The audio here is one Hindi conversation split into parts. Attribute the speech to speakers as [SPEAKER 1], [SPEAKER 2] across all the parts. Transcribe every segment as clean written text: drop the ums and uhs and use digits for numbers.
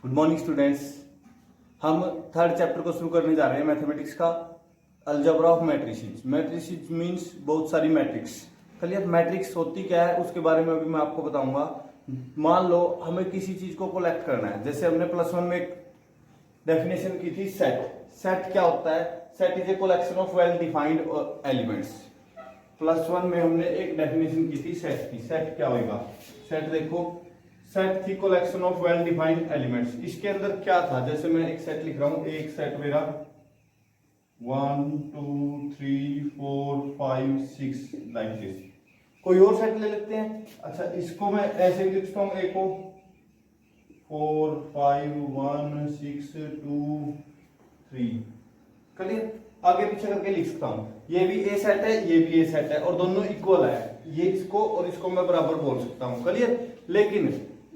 [SPEAKER 1] Good morning students. हम थर्ड चैप्टर को शुरू करने जा रहे हैं मैथमेटिक्स का, algebra of matrices. Matrices means बहुत सारी मैट्रिक्स। क्लियर? मैट्रिक्स होती क्या है उसके बारे में अभी मैं आपको बताऊंगा। मान लो हमें किसी चीज को कलेक्ट करना है, जैसे हमने प्लस वन में एक डेफिनेशन की थी सेट। सेट क्या होता है? Set is a collection of well defined elements. Plus one में हमने एक डेफिनेशन की थी सेट की। सेट क्या होगा? सेट देखो, सेट थी collection of well defined elements. इसके अंदर क्या था? जैसे मैं एक सेट लिख रहा हूं, एक सेट मेरा 1 2 3 4 5 6 लाइक दिस। कोई और सेट ले लेते हैं। अच्छा, इसको मैं ऐसे भी लिखता हूं, एक को 4 5 1 6 2 3। क्लियर? आगे पीछे करके लिख सकता हूं। ये भी ए सेट है, ये भी ए सेट है और दोनों इक्वल है। ये इसको और इसको मैं बराबर बोल सकता हूं। क्लियर? लेकिन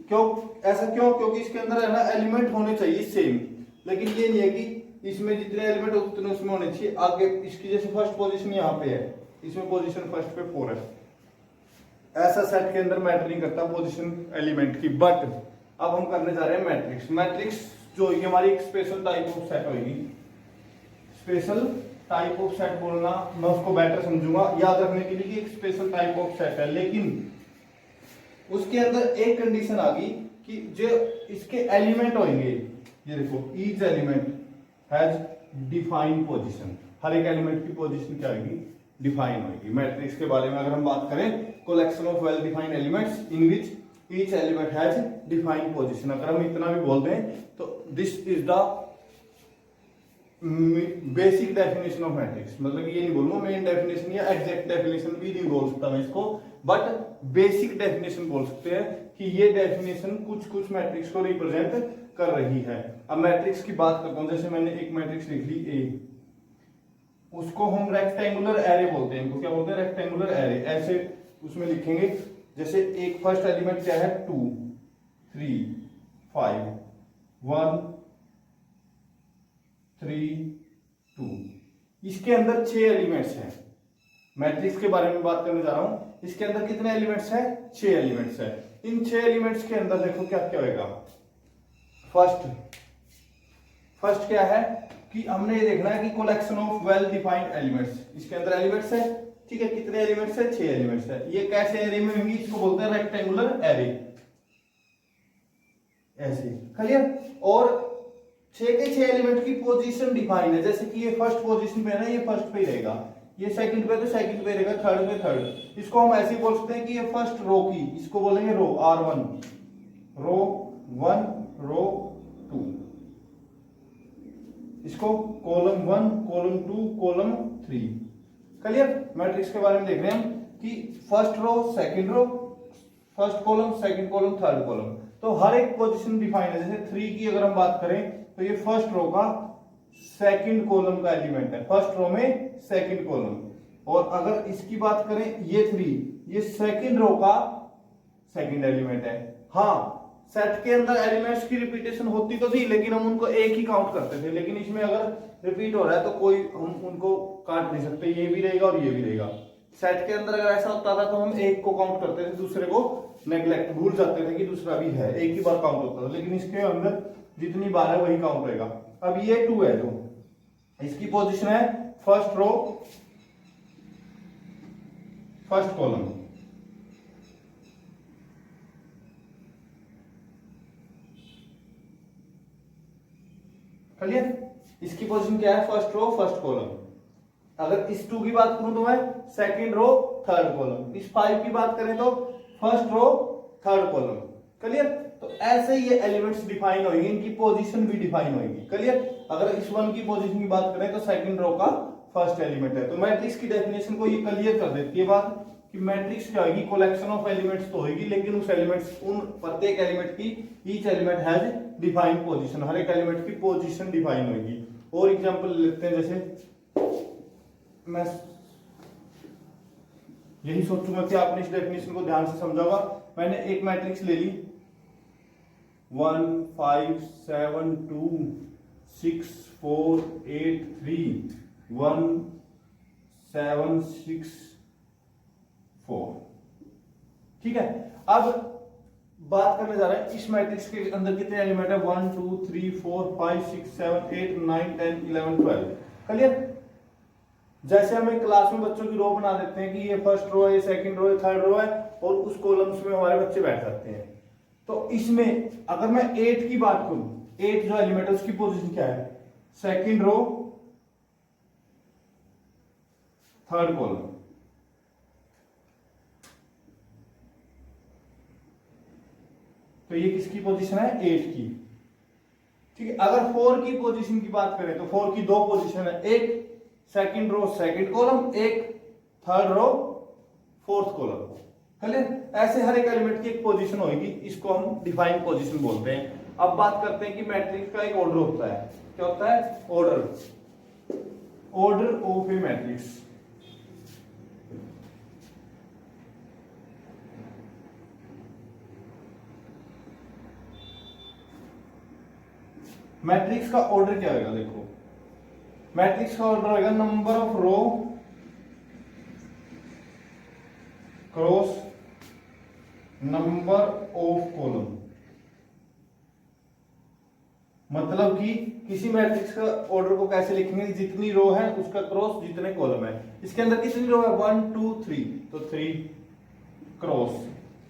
[SPEAKER 1] क्यों ऐसा? क्यों? क्योंकि इसके अंदर है ना एलिमेंट होने चाहिए सेम, लेकिन ये नहीं है कि इसमें जितने एलिमेंट होते उतने उसमें होने चाहिए। आगे इसकी जैसे फर्स्ट पोजीशन यहाँ पे है, इसमें पोजीशन फर्स्ट पे 4 है। ऐसा सेट के अंदर मैटर नहीं करता पोजीशन एलिमेंट की। बट अब हम करने जा रहे हैं मैट्रिक्स। मैट्रिक्स जो होगी हमारी एक स्पेशल टाइप ऑफ सेट होगी। स्पेशल टाइप ऑफ सेट बोलना मैं उसको बेटर समझूंगा याद रखने के लिए कि एक स्पेशल टाइप ऑफ सेट है, लेकिन उसके अंदर एक कंडीशन आ गई कि जो इसके एलिमेंट होंगे, ये देखो, each element has defined position. हर एक एलिमेंट की पोजीशन क्या होगी? डिफाइन होगी। मैट्रिक्स के बारे में अगर हम बात करें, collection of well defined elements in which each element has defined position. अगर हम इतना भी बोल दें तो this is the basic definition of matrix. मतलब ये नहीं बोलूंगा मेन डेफिनेशन या एग्जैक्ट डेफिनेशन भी नहीं बोल सकता मैं इसको, बट बेसिक डेफिनेशन बोल सकते हैं कि ये डेफिनेशन कुछ कुछ मैट्रिक्स को रिप्रेजेंट कर रही है। अब मैट्रिक्स की बात करता हूं। जैसे मैंने एक मैट्रिक्स लिख ली ए, उसको हम रेक्टेंगुलर एरे बोलते हैं। इनको क्या बोलते हैं? Rectangular array. ऐसे उसमें लिखेंगे, जैसे एक फर्स्ट एलिमेंट क्या है? 2 3 5 1 3 2। इसके अंदर 6 एलिमेंट्स हैं। मैट्रिक्स के बारे में बात करने जा रहा हूं। इसके अंदर कितने एलिमेंट्स हैं? 6 एलिमेंट्स हैं। इन 6 एलिमेंट्स के अंदर देखो क्या क्या होगा। फर्स्ट क्या है कि हमने ये देखना है कि collection of well defined elements. इसके अंदर एलिमेंट्स है, ठीक है। कितने एलिमेंट्स है? 6 एलिमेंट्स है। ये कैसे एरे में होंगी? इसको बोलते हैं रेक्टेंगुलर एरे। ऐसे, क्लियर? और 6 के 6 एलिमेंट की पोजीशन डिफाइन है। जैसे कि ये फर्स्ट पोजीशन पे है ना, ये फर्स्ट पे ही रहेगा। ये सेकंड पे तो सेकंड पे रहेगा, थर्ड पे थर्ड। इसको हम ऐसे बोल सकते हैं कि ये फर्स्ट रो की, इसको बोलेंगे रो, R1, रो 1, रो 2। इसको column 1, column 2, column 3। Clear? Matrix के बारे में देख रहे हैं हम कि first row, second row, first column, second column, third column. तो हर एक पोजीशन डिफाइन है। जैसे 3 की अगर हम बात करें तो ये फर्स्ट रो का सेकंड कॉलम का एलिमेंट है, फर्स्ट रो में सेकंड कॉलम। और अगर इसकी बात करें, ये 3, ये सेकंड रो का सेकंड एलिमेंट है। हाँ, सेट के अंदर एलिमेंट्स की रिपीटेशन होती तो थी, लेकिन हम उनको एक ही काउंट करते थे। लेकिन इसमें अगर रिपीट हो रहा है तो कोई हम उनको काट नहीं सकते, ये भी रहेगा और ये भी रहेगा। सेट के अंदर अगर ऐसा होता था तो हम एक को काउंट करते थे, दूसरे को नेग्लेक्ट, भूल जाते थे कि दूसरा भी है, एक ही बार काउंट होता था। लेकिन इसके अंदर जितनी बार है वही काउंट होगा। अब ये 2 है, जो इसकी पोजीशन है first row, first column. Clear? इसकी पोजीशन क्या है? First row, first column. अगर इस 2 की बात करूं तो मैं सेकंड रो, थर्ड कॉलम। इस 5 की बात करें तो first row, third column. Clear? तो ऐसे ये एलिमेंट्स डिफाइन होंगे, इनकी पोजीशन भी डिफाइन होगी। क्लियर? अगर इस 1 की पोजीशन की बात करें तो सेकंड रो का फर्स्ट एलिमेंट है। तो मैट्रिक्स की डेफिनेशन को ये क्लियर कर देती है बात कि मैट्रिक्स क्या होगी? कलेक्शन ऑफ एलिमेंट्स तो होगी, लेकिन उस एलिमेंट्स, उन प्रत्येक एलिमेंट की each element has defined position. हर एक एलिमेंट की पोजीशन डिफाइन होगी। और एग्जांपल लेते हैं, जैसे मैं यही सोचूंगा कि आपने इस डेफिनेशन को ध्यान से समझा होगा। मैंने एक मैट्रिक्स ले ली 1 5 7 2 6 4 8 3 1 7 6 4। ठीक है? अब बात करने जा रहे हैं इस मैट्रिक्स के अंदर कितने एलिमेंट है, 1 2 3 4 5 6 7 8 9 10 11 12। क्लियर। जैसे हमें क्लास में बच्चों की रो बना देते हैं कि ये फर्स्ट रो है, ये सेकंड रो है, थर्ड रो है, और उस कॉलम्स में हमारे बच्चे बैठ जाते हैं। तो इसमें अगर मैं 8 की बात करूं, 8 जो एलिमेंट है उसकी पोजीशन क्या है, सेकंड रो थर्ड कॉलम। तो ये किसकी पोजीशन है, 8 की। ठीक है। अगर 4 की पोजीशन की बात करें तो 4 की दो पोजीशन है, एक सेकंड रो सेकंड कॉलम, एक third row fourth column. Clear. ऐसे हर एक एलिमेंट की एक पोजीशन होगी, इसको हम डिफाइन पोजीशन बोलते हैं। अब बात करते हैं कि मैट्रिक्स का एक ऑर्डर होता है। क्या होता है, order of a matrix. Matrix का ऑर्डर क्या होगा, देखो मैट्रिक्स का ऑर्डर होगा number of row cross number of column. मतलब कि किसी मैट्रिक्स का ऑर्डर को कैसे लिखेंगे, जितनी रो है उसका क्रॉस जितने कॉलम है। इसके अंदर कितनी रो है, 1 2 3, तो 3 क्रॉस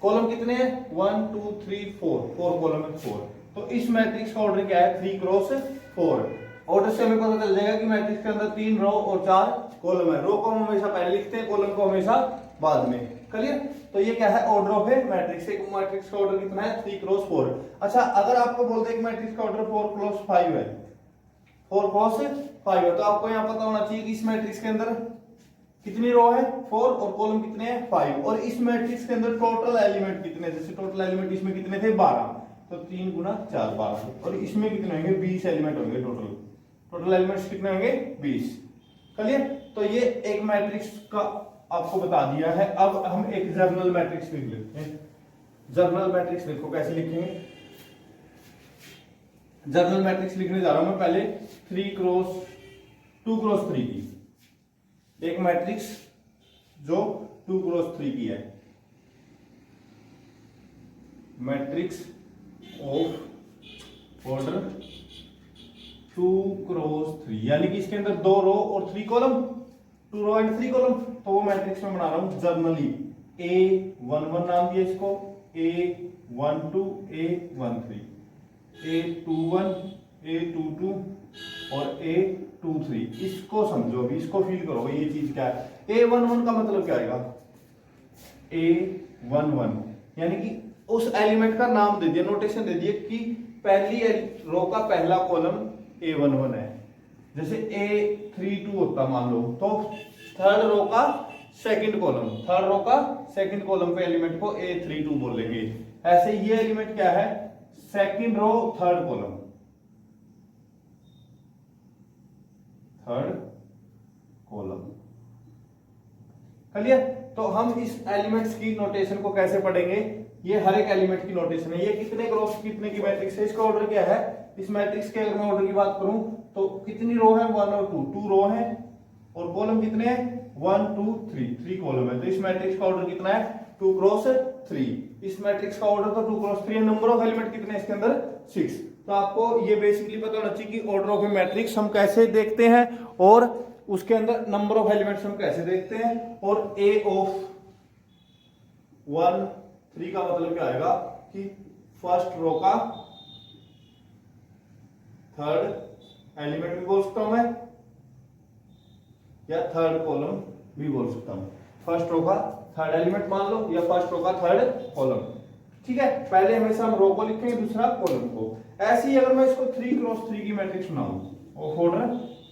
[SPEAKER 1] कॉलम कितने हैं, 1 2 3 4 कॉलम है 4। तो इस मैट्रिक्स का ऑर्डर क्या है, 3 क्रॉस 4। ऑर्डर से हमें पता चल जाएगा कि मैट्रिक्स के अंदर 3 रो और 4 कॉलम है। रो को हम हमेशा पहले लिखते हैं, कॉलम को हमेशा बाद में। क्लियर। तो ये क्या है, ऑर्डर ऑफ ए मैट्रिक्स। एक मैट्रिक्स का ऑर्डर कितना है, 3 क्रॉस 4। अच्छा, अगर आपको बोलते हैं कि मैट्रिक्स का ऑर्डर 4 क्रॉस 5 है, 4 क्रॉस 5 है, तो आपको यहां पता होना चाहिए कि इस मैट्रिक्स के अंदर कितनी रो है, 4, और कॉलम कितने हैं, 5। और इस मैट्रिक्स के अंदर टोटल एलिमेंट कितने, जैसे टोटल एलिमेंट इसमें कितने थे, 12, तो 3 गुना 4 12। और इसमें कितने होंगे, 20 एलिमेंट होंगे टोटल एलिमेंट्स कितने होंगे, 20। क्लियर। तो ये एक मैट्रिक्स का आपको बता दिया है। अब हम एक जर्नल मैट्रिक्स लिख लेते हैं। जर्नल मैट्रिक्स देखो कैसे लिखेंगे। जर्नल मैट्रिक्स लिखने जा रहा हूं मैं पहले 2 क्रॉस 3 की, एक मैट्रिक्स जो 2 क्रॉस 3 की है, मैट्रिक्स ऑफ ऑर्डर 2 क्रॉस 3, यानी कि इसके अंदर 2 रो और 3 कॉलम, 2 रो एंड 3 कॉलम। तो वो मैट्रिक्स में बना रहा हूं जर्नली। A11 नाम दिया इसको, A12 A13, A21 A22 और A23। इसको समझो अभी, इसको फील करो ये चीज क्या है। A11 का मतलब क्या आएगा, A11 यानी कि उस एलिमेंट का नाम दे दिया, नोटेशन दे दिया कि पहली रो का पहला कॉलम A11 है। जैसे A32 होता मान लो, तो थर्ड रो का सेकंड कॉलम पे एलिमेंट को A32 बोलेंगे। ऐसे ये एलिमेंट क्या है, second row third column. Clear. तो हम इस एलिमेंट्स की नोटेशन को कैसे पढ़ेंगे, ये हर एक एलिमेंट की नोटेशन है। ये कितने क्रॉस कितने की मैट्रिक्स है, इसका ऑर्डर क्या है। इस मैट्रिक्स के अगर मैं ऑर्डर की बात करूं तो कितनी रो है, 1 और 2 रो है, और कॉलम कितने हैं, 1 2 3 कॉलम है। तो इस मैट्रिक्स का ऑर्डर कितना है, 2 क्रॉस 3। इस मैट्रिक्स का ऑर्डर तो 2 क्रॉस 3 है। नंबर ऑफ एलिमेंट कितने हैं इसके अंदर, 6। तो आपको ये बेसिकली पता होना चाहिए कि ऑर्डर ऑफ ए मैट्रिक्स हम कैसे देखते हैं, और उसके अंदर नंबर ऑफ एलिमेंट्स हम कैसे देखते हैं। और A ऑफ 1 3 का मतलब क्या आएगा कि फर्स्ट रो का थर्ड एलिमेंट भी बोल सकता हूं मैं, या थर्ड कॉलम भी बोल सकता हूं। फर्स्ट रो का थर्ड एलिमेंट मान लो, या फर्स्ट रो का थर्ड कॉलम। ठीक है। पहले हमेशा हम रो को लिखेंगे, दूसरा कॉलम को। ऐसे ही अगर मैं इसको 3 क्रॉस 3 की मैट्रिक्स बनाऊं, ऑफ ऑर्डर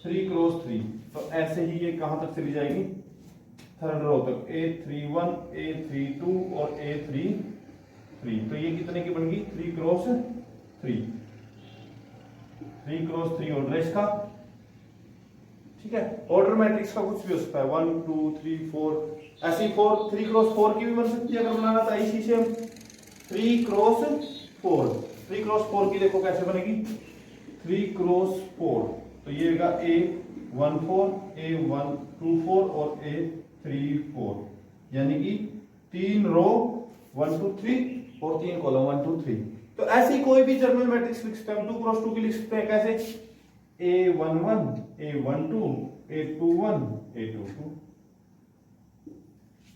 [SPEAKER 1] 3 क्रॉस 3, तो ऐसे ही ये कहां तक चली जाएगी, थर्ड रो तक, A31 A32 और A33। तो ये कितने की बन गई, 3 क्रॉस 3 ऑर्डर इसका। ठीक है। ऑर्डर मैट्रिक्स का कुछ भी हो सकता है, 1 2 3 4, ऐसी 3 क्रॉस 4 की भी बन सकती है अगर बनाना था। इसी से हम 3 क्रॉस 4 की देखो कैसे बनेगी, 3 क्रॉस 4, तो ये होगा A14 A124 और A34, यानी कि 3 रो 1 2 3 और 3 कॉलम 1 2 3। तो ऐसी कोई भी जर्नल मैट्रिक्स लिख सकते हैं हम, 2 क्रॉस 2 की लिख सकते हैं कैसे, A11 A12 A21 A22।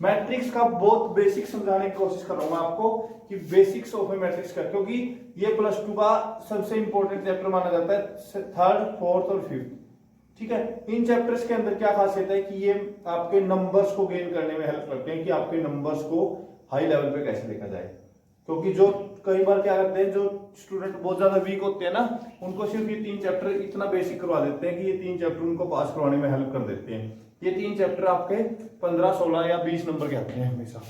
[SPEAKER 1] Matrix का बहुत बेसिक समझाने की कोशिश कर रहा हूं मैं आपको कि बेसिक्स ऑफ ए मैट्रिक्स का, क्योंकि ये प्लस 2 का सबसे इंपॉर्टेंट चैप्टर माना जाता है, 3rd 4th और 5th। ठीक है, इन चैप्टर्स के अंदर क्या खासियत है कि ये आपके नंबर्स को गेन करने में हेल्प करते हैं कि आपके नंबर्स को हाई लेवल पे कैसे देखा जाए। क्योंकि जो कई बार क्या करते हैं, जो स्टूडेंट बहुत ज्यादा वीक होते हैं ना, उनको सिर्फ ये 3 चैप्टर इतना बेसिक करवा देते हैं कि ये 3 चैप्टर उनको पास करवाने में हेल्प कर देते हैं। ये 3 चैप्टर आपके 15 16 या 20 नंबर के आते हैं, हमेशा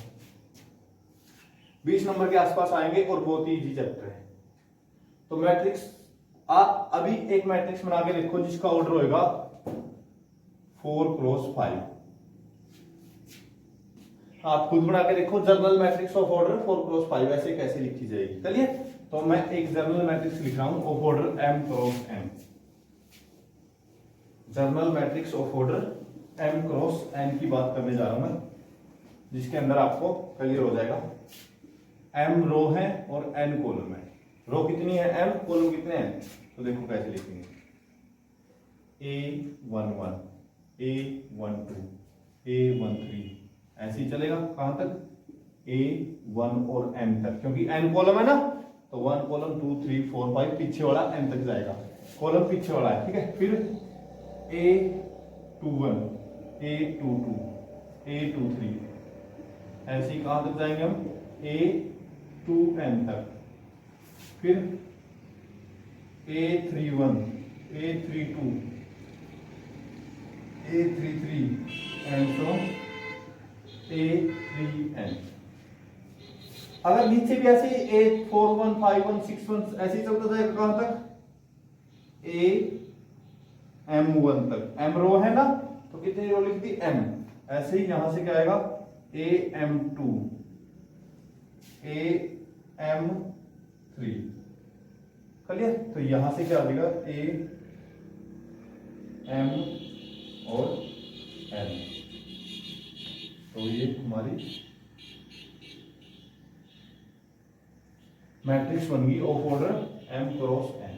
[SPEAKER 1] 20 नंबर के आसपास आएंगे और बहुत ही इजी चैप्टर है। तो मैट्रिक्स आप अभी एक मैट्रिक्स बना के देखो जिसका ऑर्डर होएगा 4 क्रॉस 5। आप खुद बना के देखो journal matrix of order 4 cross 5 ऐसे कैसे लिखी जाएगी। चलिए, तो मैं एक जर्नल मैट्रिक्स लिख रहा हूं of order m cross n। Journal matrix of order m cross n की बात करने जा रहा हूं मैं, जिसके अंदर आपको क्लियर हो जाएगा m रो है और n कॉलम है। रो कितनी है m, कॉलम कितने हैं, तो देखो कैसे लिखेंगे, A11 A12 A13 ऐसे ही चलेगा कहां तक, A1 और m तक, क्योंकि n कॉलम है ना, तो 1 कॉलम 2 3 4 5 पीछे वाला m तक जाएगा, कॉलम पीछे वाला है। ठीक है, फिर A21 A22 A23 ऐसे ही कहां तक जाएंगे हम, A2n तक, फिर A31 A32 A33 and so A3n। अगर नीचे भी ऐसे 841 51 61 ऐसे ही चलता जाएगा कहां तक, AM1 तक। m रो है ना, तो कितनी रो लिख दी m, ऐसे ही यहां से क्या आएगा AM2 AM3। क्लियर, तो यहां से क्या आ जाएगा AM और n। तो ये हमारी मैट्रिक्स बन गई of order m cross n।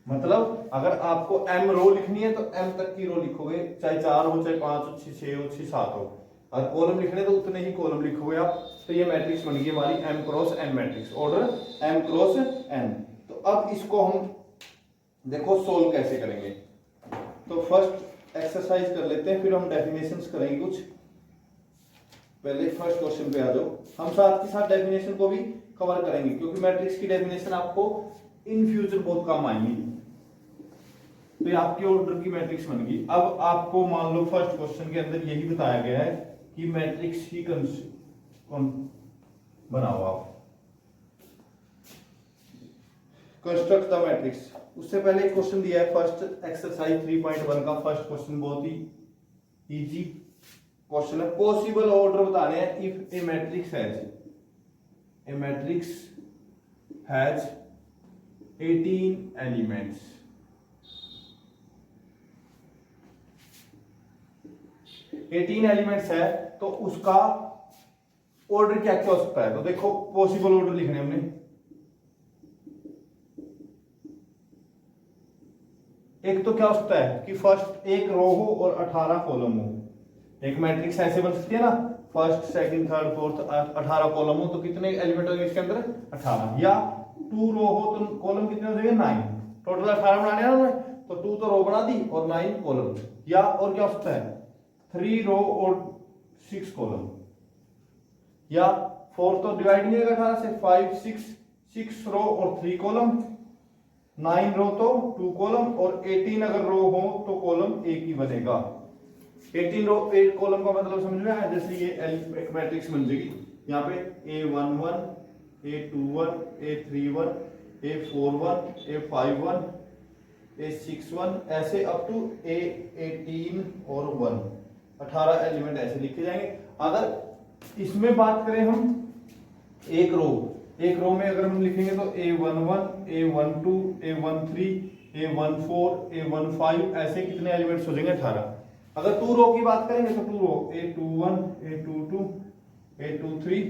[SPEAKER 1] मतलब अगर आपको m रो लिखनी है तो m तक की रो लिखोगे, चाहे 4 हो चाहे 5 हो 6 हो 7 हो। अगर कॉलम लिखने तो उतने ही कॉलम लिखोगे आप। तो ये मैट्रिक्स बन गई हमारी m cross n matrix, order m cross n। तो अब इसको हम देखो सोल्व कैसे करेंगे। तो फर्स्ट एक्सरसाइज कर लेते हैं, फिर हम डेफिनेशंस करेंगे कुछ। पहले फर्स्ट क्वेश्चन पे आ जाओ, हम साथ के साथ डेफिनेशन को भी कवर करेंगे, क्योंकि मैट्रिक्स की डेफिनेशन आपको इन फ्यूचर बहुत काम आएंगी। तो ये आपके ऑर्डर की मैट्रिक्स बन गई। अब आपको मान लो फर्स्ट क्वेश्चन के अंदर यही बताया गया है कि मैट्रिक्स ही बनाओ आप, कंस्ट्रक्ट द मैट्रिक्स। उससे पहले एक क्वेश्चन दिया है फर्स्ट एक्सरसाइज 3.1 का फर्स्ट क्वेश्चन, बहुत ही इजी क्वेश्चन है। पॉसिबल ऑर्डर बताने हैं if A matrix has 18 elements. 18 elements है तो उसका ऑर्डर क्या क्या हो सकता है। तो देखो पॉसिबल ऑर्डर लिखने हमने, एक तो क्या हो सकता है कि फर्स्ट एक रो हो और 18 कॉलम हो। एक मैट्रिक्स ऐसे बन सकती है ना, first second third fourth 18 column हो, तो कितने एलिमेंट होंगे इसके अंदर 18। या 2 रो हो तो कॉलम कितने हो जाएंगे 9, टोटल 18 बनाने हैं ना, तो 2 तो रो बना दी और 9 कॉलम। या और क्या हो सकता है 3 रो और 6 कॉलम। या 4 तो डिवाइड नहीं होगा 18 से, 5 6 रो और 3 कॉलम, 9 रो तो 2 कॉलम, और 18 अगर रो हो तो कॉलम एक ही बनेगा। 18 रो 8 कॉलम का मतलब समझ में आया। जैसे ये एक मैट्रिक्स बन जाएगी यहाँ पे A11 A21 A31 A41 A51 A61 ऐसे अप टू A18 और 1, 18 एलिमेंट ऐसे लिखे जाएंगे। अगर इसमें बात करें हम एक रो में अगर हम लिखेंगे तो A11 A12 A13 A14 A15 ऐसे कितने एलिमेंट्स हो जाएंगे 18। अगर 2 रो की बात करेंगे तो 2 रो A21 A22 A23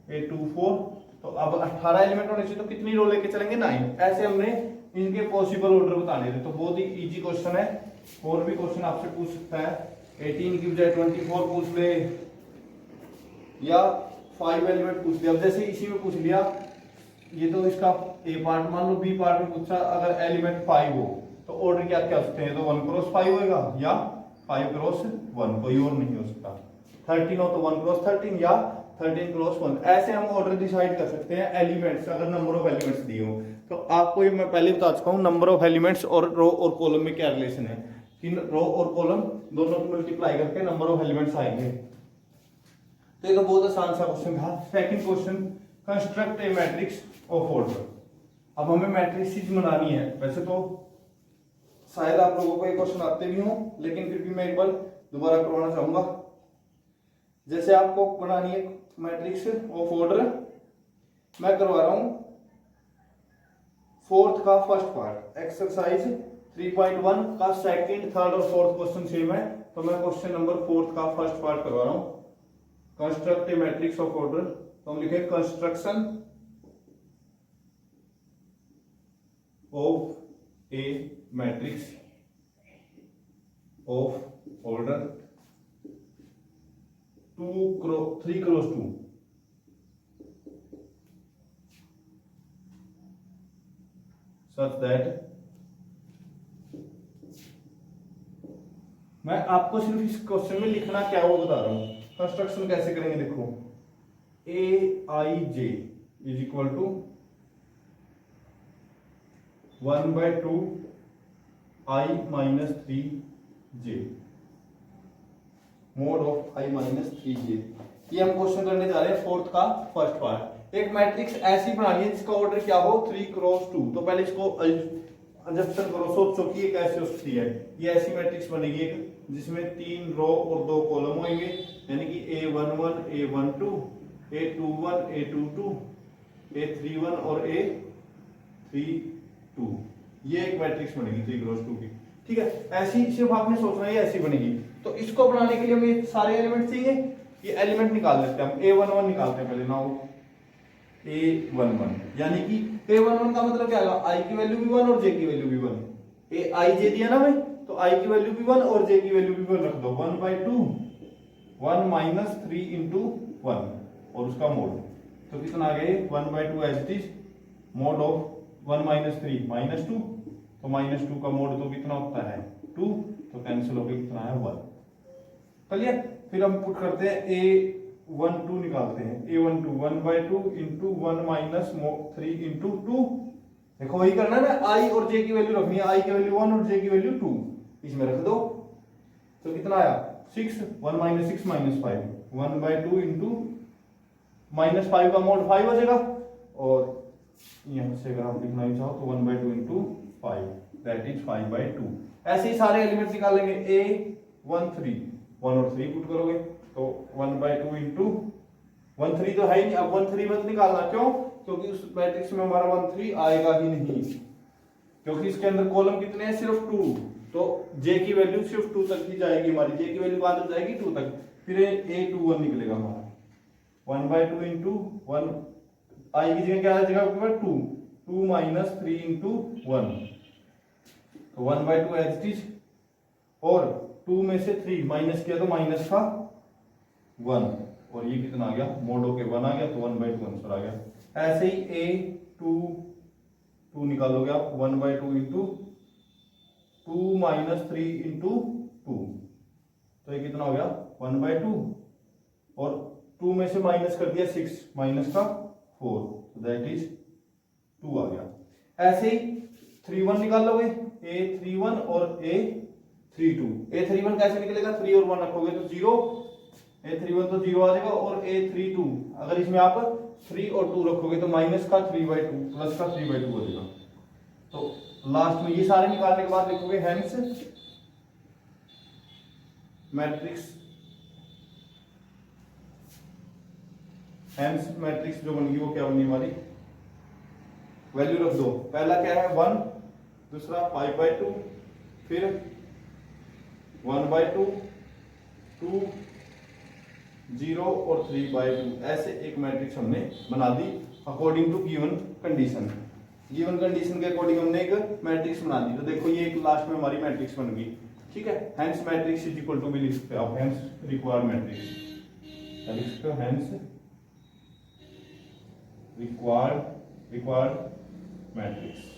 [SPEAKER 1] A24। तो अब 18 एलिमेंट होने चाहिए, तो कितनी रो लेके चलेंगे 9। ऐसे हमने इनके पॉसिबल ऑर्डर बताने थे। तो बहुत ही इजी क्वेश्चन है, और भी क्वेश्चन आपसे पूछ सकता है। 18 की बजाय 24 पूछ ले, या 5 एलिमेंट पूछ लिया। अब जैसे इसी में पूछ लिया, ये तो इसका ए पार्ट मान लो, बी पार्ट में पूछा अगर एलिमेंट 5 हो तो ऑर्डर क्या क्या हो सकते हैं, तो 1 क्रॉस 5 होएगा या 5 क्रॉस 1, कोई और नहीं हो सकता। 13 हो तो 1 क्रॉस 13 या 13 क्रॉस 1। ऐसे हम ऑर्डर डिसाइड कर सकते हैं एलिमेंट्स, अगर नंबर ऑफ एलिमेंट्स दिए हो। तो आपको ये मैं पहले बता चुका हूँ, नंबर ऑफ एलिमेंट्स और रो और कॉलम में क्या रिलेशन है, कि रो और कॉलम दोनों को मल्टीप्लाई करके नंबर ऑफ एलिमेंट्स आएंगे। तो ये तो बहुत आसान सा क्वेश्चन था। Second question, construct A matrix of order. अब हमें मैट्रिक्स बनानी है। वैसे तो शायद आप लोगों को ये क्वेश्चन आते भी हों, लेकिन फिर भी मैं एक बार दोबारा करवाना चाहूंगा। जैसे आपको बनानी है मैट्रिक्स ऑफ ऑर्डर, मैं करवा रहा हूं फोर्थ का फर्स्ट पार्ट, एक्सरसाइज 3.1 का सेकंड, थर्ड और फोर्थ क्वेश्चन सेम है। तो मैं क्वेश्चन नंबर 4 का फर्स्ट पार्ट करवा रहा हूं, construct A matrix of order. तो हम लिखे construction of a matrix of order 3 cross 2 such that, मैं आपको सिर्फ इस क्वेश्चन में लिखना क्या है वो बता रहा हूं। कंस्ट्रक्शन कैसे करेंगे देखो, Aij is equal to 1/2 I minus 3j, mod of I minus 3j। ये हम क्वेश्चन करने जा रहे हैं फोर्थ का फर्स्ट पार्ट। एक मैट्रिक्स ऐसी बनानी है जिसका ऑर्डर क्या हो 3 क्रॉस 2। तो पहले इसको एडजस्टमेंट करो, सोचो कि ये कैसे हो सकती है। ये ऐसी मैट्रिक्स बनेगी एक जिसमें 3 रो और 2 कॉलम होंगे, यानी कि A11 A12 A21 A22 A31 और A32। ये एक मैट्रिक्स बनेगी 3 क्रॉस 2 की। ठीक है, ऐसी सिर्फ आपने सोचना है ऐसी बनेगी। तो इसको बनाने के लिए हमें सारे एलिमेंट चाहिए। ये एलिमेंट निकाल देते हैं हम, A11 निकालते हैं पहले। नाउ A11 यानी कि A11 का मतलब क्या होगा, I की वैल्यू भी 1 और J की वैल्यू भी 1। Aij दिया ना हमें, तो I की वैल्यू भी 1 और J की वैल्यू भी 1 रख दो। 1/2 1 माइनस 3 इंटू 1 और उसका मोड। तो कितना आ गया 1/2 as it is, mod of 1 minus 3 minus 2। तो माइनस 2 का मोड तो कितना होता है 2, तो कैंसिल होकर कितना है 1। चलिए फिर हम पुट करते हैं A12 निकालते हैं। A12 1/2 into 1 minus 3 into 2। देखो वही करना है ना, I और J की वैल्यू रखनी है, I की वैल्यू 1 और J की वैल्यू 2 इसमें रख दो। तो कितना आया 6, 1 माइनस 6 माइनस 5, 1/2 इंटू माइनस 5 का मोड 5 हो जाएगा। और यहां से अगर आप लिखना ही चाहो तो 1/2 इंटू 5 दैट इज 5/2। ऐसे ही सारे एलिमेंट निकालेंगे। A13 1 और 3 पुट करोगे तो 1/2 इंटू 13 तो है ही नहीं, अब 13 मत निकालना। क्यों? क्योंकि उस मैट्रिक्स में हमारा 13 आएगा ही नहीं, क्योंकि इसके अंदर कॉलम कितने हैं सिर्फ 2। तो J की वैल्यू सिर्फ 2 तक ही जाएगी हमारी, J की वैल्यू कहां तक जाएगी 2 तक। फिर A21 निकलेगा हमारा 1/2 इंटू 1, I की जगह क्या आ जाएगा 2, 2 माइनस 3 इंटू 1। तो 1/2 एज इट इज, और 2 में से 3 माइनस किया तो माइनस का 1, और ये कितना आ गया मोड होके 1 आ गया, तो 1/2 आंसर आ गया। ऐसे ही A2 निकालोगे आप 1/2 इंटू 2 माइनस 3 इंटू 2, तो ये कितना हो गया 1/2, और 2 में से माइनस कर दिया 6 माइनस का 4, तो दैट इज 2 आ गया। ऐसे ही 31 निकाल लोगे, A31 और A32। A31 कैसे निकलेगा, 3 और 1 रखोगे तो 0, A31 तो 0 आ जाएगा, और A32 अगर इसमें आप 3 और 2 रखोगे तो माइनस का 3/2 प्लस का 3/2 हो जाएगा। तो लास्ट में ये सारे निकालने के बाद लिखोगे हेंस मैट्रिक्स जो बनेगी वो क्या बनेगी हमारी, वैल्यू रख दो। पहला क्या है 1, दूसरा 5/2, फिर 1/2, 2, 0 और 3/2 ऐसे एक मैट्रिक्स हमने बना दी according to given condition. Given condition के अकॉर्डिंग हमने एक मैट्रिक्स बना दी। तो देखो ये एक लास्ट में हमारी मैट्रिक्स बन गई, ठीक है। Hence matrix is equal to भी लिख सकते हो आप, हेंस रिक्वायर्ड मैट्रिक्स लिख सकते हो, हेंस रिक्वायर्ड मैट्रिक्स।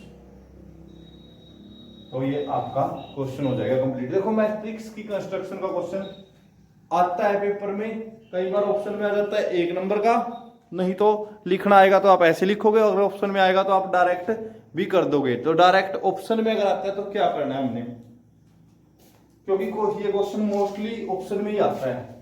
[SPEAKER 1] तो ये आपका क्वेश्चन हो जाएगा कंप्लीट। देखो मैट्रिक्स की कंस्ट्रक्शन का क्वेश्चन आता है पेपर में, कई बार ऑप्शन में आ जाता है 1 नंबर का, नहीं तो लिखना आएगा तो आप ऐसे लिखोगे, अगर ऑप्शन में आएगा तो आप डायरेक्ट भी कर दोगे। तो डायरेक्ट ऑप्शन में अगर आता है तो क्या करना है हमने, क्योंकि ये क्वेश्चन मोस्टली ऑप्शन में ही आता है।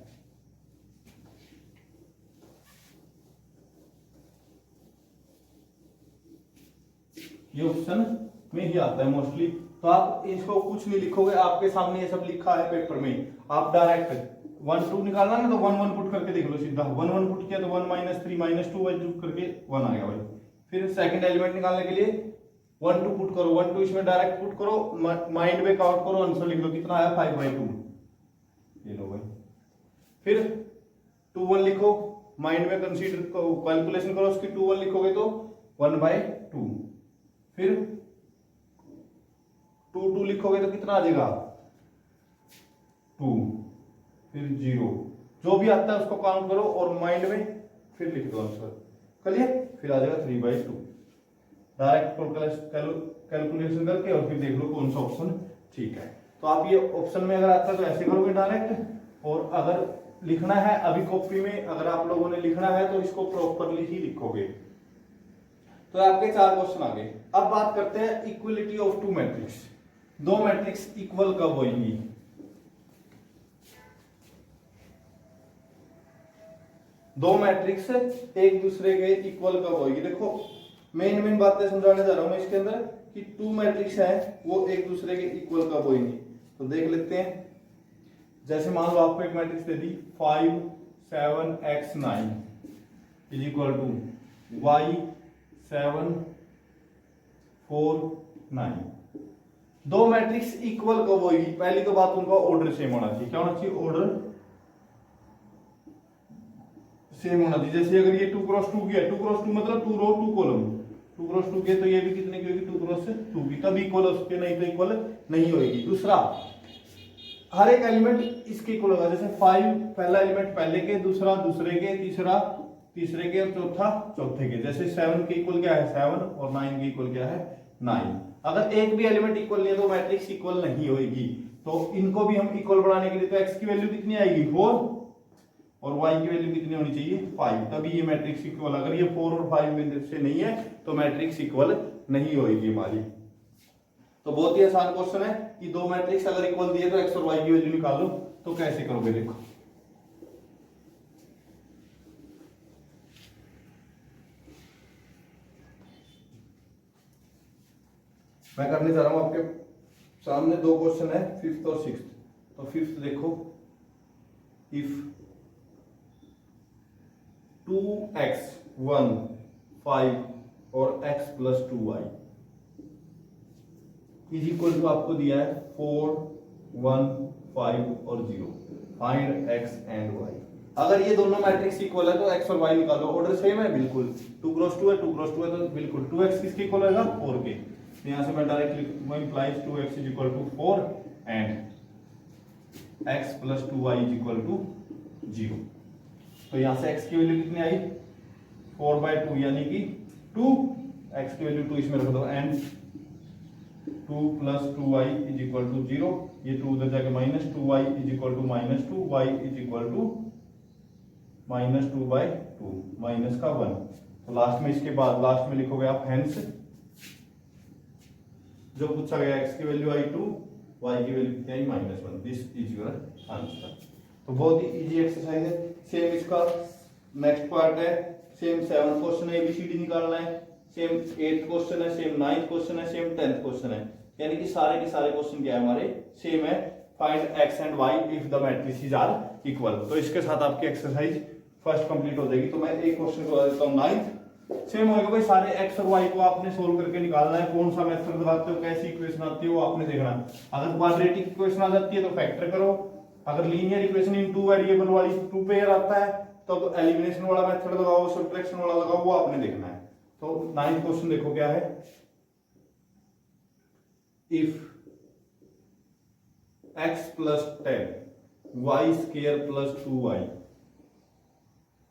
[SPEAKER 1] ये ऑप्शन में ही आता है मोस्टली। तो आप इसको कुछ नहीं लिखोगे, आपके सामने ये सब लिखा है पेपर में, आप डायरेक्ट 1 2 निकालना ना, तो 1 1 पुट करके देख लो सीधा। 1 1 पुट किया तो 1 -3 -2 करके 1 आ गया भाई। फिर सेकंड एलिमेंट निकालने के लिए 1 2 पुट करो, 1 2 इसमें डायरेक्ट पुट करो, माइंड में काउंट करो, आंसर लिख लो कितना आया 5/2, ये लो भाई। फिर 2 1 लिखो, माइंड में कंसीडर कैलकुलेशन करो उसकी, 2 1 लिखोगे तो 1/2। फिर 2 2 लिखोगे तो कितना आ जाएगा 2, फिर 0, जो भी आता है उसको काउंट करो और माइंड में फिर लिख दो आंसर, क्लियर। फिर आ जाएगा 3/2। डायरेक्ट कैलकुलेशन करके और फिर देख लो कौन सा ऑप्शन ठीक है। तो आप ये ऑप्शन में अगर आता है तो ऐसे करोगे डायरेक्ट, और अगर लिखना है अभी कॉपी में अगर आप लोगों ने लिखना है तो इसको प्रॉपरली ही लिखोगे। तो आपके 4 क्वेश्चन आ गए। अब बात करते हैं equality of 2 matrix. 2 matrix equal कब होगी। दो मैट्रिक्स एक दूसरे के इक्वल कब होगी। देखो मेन बातें समझाने जा रहा हूं मैं इसके अंदर कि 2 मैट्रिक्स है वो एक दूसरे के इक्वल कब होगी। तो देख लेते हैं। जैसे मान लो आपको एक मैट्रिक्स दे दी 5 7 x 9 is equal to y 7 4 9। दो मैट्रिक्स इक्वल कब होगी। पहली तो बात उनका ऑर्डर सेम होना चाहिए। क्या होना चाहिए, ऑर्डर सेम होना चाहिए। जैसे अगर ये 2 क्रॉस 2 की है, 2 क्रॉस 2 मतलब 2 रो 2 कॉलम, 2 क्रॉस 2 के तो ये भी कितने की होगी 2 क्रॉस 2 की, तब इक्वल उसके, नहीं तो इक्वल नहीं होगी। दूसरा हर एक एलिमेंट इसके इक्वल होगा। जैसे 5 पहला एलिमेंट पहले के, दूसरा दूसरे के, तीसरा तीसरे के और चौथा चौथे के। जैसे 7 के इक्वल क्या है 7 और 9 के इक्वल क्या है 9। अगर एक भी एलिमेंट इक्वल नहीं है तो मैट्रिक्स इक्वल नहीं होगी। तो इनको भी हम इक्वल बनाने के लिए तो x की वैल्यू कितनी आएगी 4 और y की वैल्यू कितनी होनी चाहिए 5, तभी ये मैट्रिक्स इक्वल। अगर ये 4 और 5 में से नहीं है तो मैट्रिक्स इक्वल नहीं होगी हमारी। तो बहुत ही आसान क्वेश्चन है कि दो मैट्रिक्स अगर इक्वल दिए तो x और y की वैल्यू निकालो। तो कैसे करोगे देखो। मैं करने जा रहा हूं आपके सामने दो क्वेश्चन है 5th और 6th। तो 5th देखो, इफ 2x 1 5 और x + 2y is equal to आपको दिया है 4 1 5 और 0, फाइंड x एंड y। अगर ये दोनों मैट्रिक्स इक्वल है तो x और y निकालो। ऑर्डर सेम है बिल्कुल, 2 क्रॉस 2 है, 2 क्रॉस 2 है तो बिल्कुल 2x किसके इक्वल होगा 4 के। यहां से मैं डायरेक्ट लिखूंगा implies 2x is equal to 4 and x + 2y is equal to 0। तो यहां से x की वैल्यू कितनी आई 4/2 यानी कि 2, x की वैल्यू 2 इसमें रख दो and 2 + 2y is equal to 0। ये 2 उधर जाके -2y is equal to -2, y is equal to -2/2 minus का 1। तो लास्ट में इसके बाद लास्ट में लिखोगे आप हेंस, जो पूछा गया x की वैल्यू आई 2, y की वैल्यू कितनी आई -1। This is your answer. तो बहुत ही इजी एक्सरसाइज है। सेम इसका नेक्स्ट पार्ट है, सेम 7th क्वेश्चन है, एबीसीडी निकालना है, सेम 8th क्वेश्चन है, सेम 9th क्वेश्चन है, सेम 10th क्वेश्चन है। यानी कि सारे के सारे क्वेश्चन क्या है हमारे सेम है। Find x and y if the matrices are equal. तो इसके साथ आपकी एक्सरसाइज फर्स्ट कंप्लीट हो जाएगी। तो मैं एक क्वेश्चन को देता हूं 9th। सेम होगा भाई, सारे x और y को आपने सोल्व करके निकालना है। कौन सा मेथड लगाते हो, कैसी इक्वेशन आती है वो आपने देखना है। अगर क्वाड्रेटिक इक्वेशन आ जाती है तो फैक्टर करो, अगर linear equation in two variable वाली टू पेयर आता है तो अब एलिमिनेशन वाला मेथड लगाओ, सब्ट्रैक्शन वाला लगाओ, वो आपने देखना है। तो 9th क्वेश्चन देखो क्या है, if x plus 10 y square plus 2y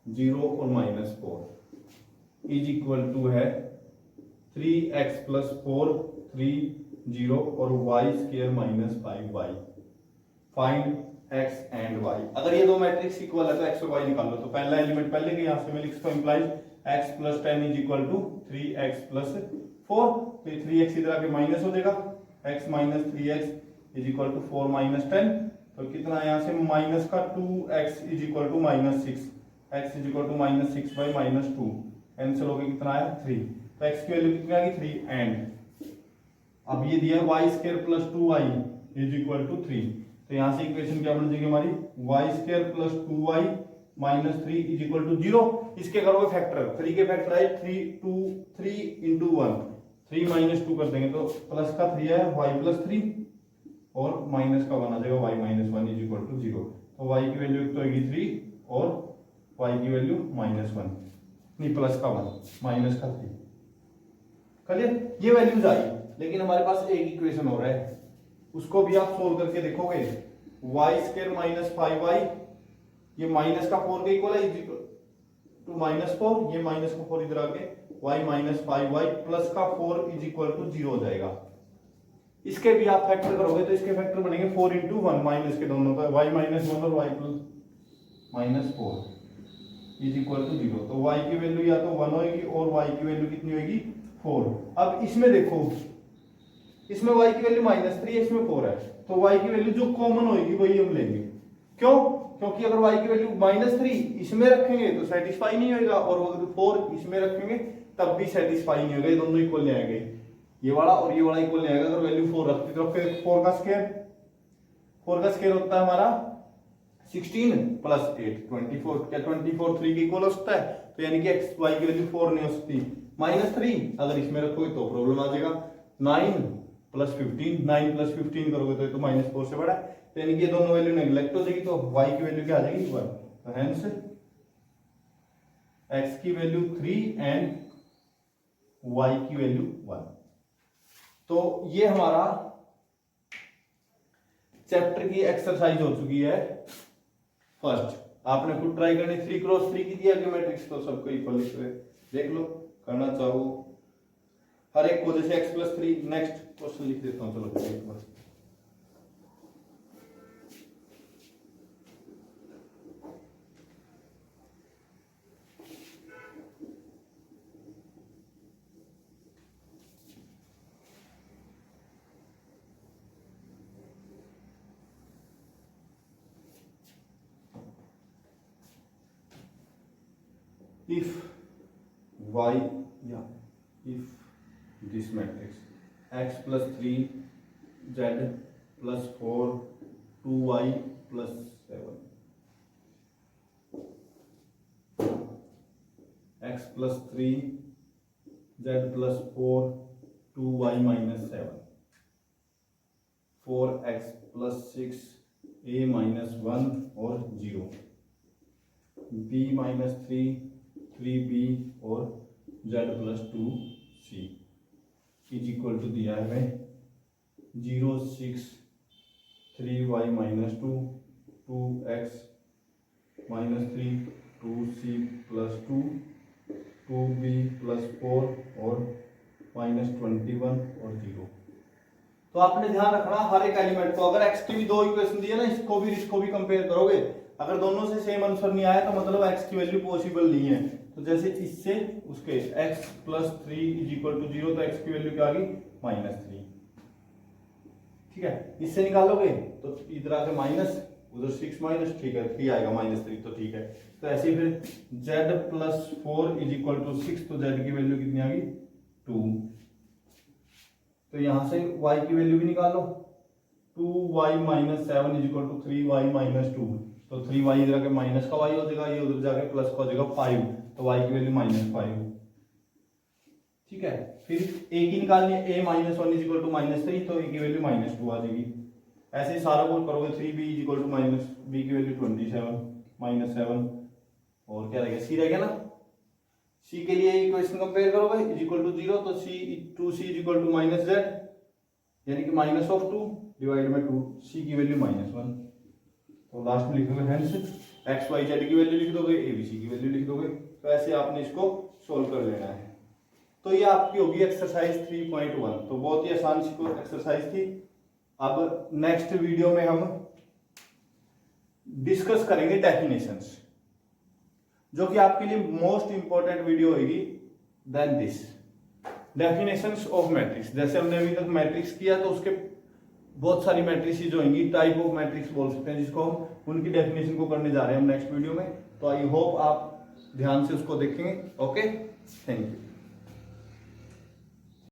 [SPEAKER 1] 0 और -4 इज इक्वल टू है 3x प्लस 4 3 0 और y square minus 5y, find x and y। अगर ये दो मैट्रिक्स इक्वल है तो x और y निकाल लो। तो पहला एलिमेंट पहले के यहां से मैं लिखता हूं, implies x plus 10 is equal to 3x plus 4, तो 3x इधर आके माइनस हो जाएगा, x minus 3x is equal to 4 minus 10, तो कितना यहां से माइनस का 2x is equal to minus 6, x is equal to minus 6 by minus 2, cancel हो गया, कितना आया 3, तो x की वैल्यू कितनी आ गई 3, एंड अब ये दिया y square plus 2y is equal to 3, तो यहां से इक्वेशन क्या बन जाएगी हमारी y square plus 2y minus 3 is equal to 0। इसके करोगे फैक्टर, 3 के फैक्टर आए 3 इंटू 1, 3 माइनस 2 कर देंगे तो प्लस का 3 है y प्लस 3 और माइनस का 1 आ जाएगा y minus 1 is equal to 0। तो y की वैल्यू तो होगी 3 और y की वैल्यू माइनस 1, नहीं प्लस का 1 माइनस का 3, क्लियर। ये वैल्यूज आई, लेकिन हमारे पास एक इक्वेशन हो रहा है, उसको भी आप सोल्व करके देखोगे, y स्क्वायर माइनस 5y, ये माइनस का 4 के इक्वल है इज इक्वल टू माइनस 4, ये माइनस का 4 इधर आके y माइनस 5y प्लस का 4 इज इक्वल टू 0 हो जाएगा। इसके भी आप फैक्टर करोगे तो इसके फैक्टर बनेंगे 4 इंटू 1, माइनस के दोनों का y माइनस 1 और y plus minus 4 is equal to 0, तो y की वैल्यू या तो 1 होगी और y की वैल्यू कितनी होगी 4। अब इसमें देखो, इसमें y की वैल्यू माइनस 3 है, इसमें 4 है, तो y की वैल्यू जो कॉमन होगी वही हम लेंगे। क्यों? क्योंकि अगर y की वैल्यू माइनस 3 इसमें रखेंगे तो सेटिस्फाई नहीं होगा, और अगर 4 इसमें रखेंगे तब भी सेटिस्फाई नहीं होगा, ये दोनों इक्वल नहीं आएंगे, ये वाला और ये वाला इक्वल नहीं आएगा। अगर वैल्यू 4 रखते तो 4 का स्क्वायर होता है हमारा 16 प्लस 8 24, क्या 24 3 के इक्वल हो सकता है? तो यानी कि x y की वैल्यू 4 नहीं हो सकती। माइनस 3 अगर इसमें रखोगे तो प्रॉब्लम आ जाएगा। 9 प्लस 15, 9 प्लस 15 करोगे तो ये तो माइनस 4 से बड़ा है, तो यानी कि ये दोनों वैल्यू नेग्लेक्ट हो जाएगी, तो y की वैल्यू क्या आ जाएगी 1, तो हेंस x की वैल्यू 3 एंड y की वैल्यू 1। तो ये हमारा चैप्टर की एक्सरसाइज हो चुकी है फर्स्ट। आपने खुद ट्राई करनी, 3x3 की दिया मैट्रिक्स तो सबको इक्वल लिख रहे, देख लो करना चाहो हर एक को, जैसे x प्लस 3। नेक्स्ट क्वेश्चन लिख देता हूं, चलो एक बार। if y, yeah, if this matrix x plus 3 z plus 4 2y plus 7, x plus 3 z plus 4 2y minus 7, 4x plus 6 a minus 1 और 0, b minus 3 3b और z plus 2c is equal to दिया है हमें 0 6 3y minus 2 2x minus 3 2c plus 2 2b plus 4 और माइनस 21 और 0। तो आपने ध्यान रखना हर एक एलिमेंट को, अगर x की भी दो इक्वेशन दी है ना, इसको भी कंपेयर करोगे, अगर दोनों से सेम आंसर नहीं आया तो मतलब x की वैल्यू पॉसिबल नहीं है। तो जैसे इससे उसके x plus 3 is equal to 0, तो x की वैल्यू क्या आ गई माइनस 3, ठीक है। इससे निकालोगे तो इधर आके माइनस, उधर 6 माइनस, ठीक है 3 आएगा माइनस 3, तो ठीक है। तो ऐसे ही फिर z plus 4 is equal to 6, तो z की वैल्यू कितनी आ गई 2। तो यहां से y की वैल्यू भी निकालो, 2y minus 7 is equal to 3y minus 2, तो 3y इधर आके माइनस का y हो जाएगा, ये उधर जाके प्लस का हो जाएगा 5, तो y की वैल्यू माइनस 5, ठीक है। फिर a की निकालनी है, a minus 1 is equal to minus 3, तो a की वैल्यू माइनस 2 आ जाएगी। ऐसे ही सारा कुछ करोगे 3b equal to minus B की वैल्यू 27 माइनस 7 और क्या रहेगा सी रहेगा ना। सी के लिए इक्वेशन कंपेयर करोगे इज इक्वल टू 0 तो C 2c is equal to minus Z यानी कि minus of 2 divide by 2 C की वैल्यू -1 तो लास्ट में लिखोगे हेंस एक्स वाई जेड की वैल्यू लिख दोगे एबीसी की वैल्यू लिख दोगे। तो ऐसे आपने इसको सोल्व कर लेना है। तो ये आपकी होगी एक्सरसाइज 3.1। तो बहुत ही आसान सी एक्सरसाइज थी। अब नेक्स्ट वीडियो में हम डिस्कस करेंगे डेफिनेशंस, जो कि आपके लिए मोस्ट इंपॉर्टेंट वीडियो होगी then this definitions of matrix. जैसे हमने अभी तक मैट्रिक्स किया तो उसके बहुत सारी मैट्रिसेस होंगी, टाइप ऑफ मैट्रिक्स बोल सकते हैं जिसको हम, उनकी डेफिनेशन को करने जा रहे हैं हम नेक्स्ट वीडियो में। तो आई होप आप ध्यान से उसको देखेंगे। Okay, thank you.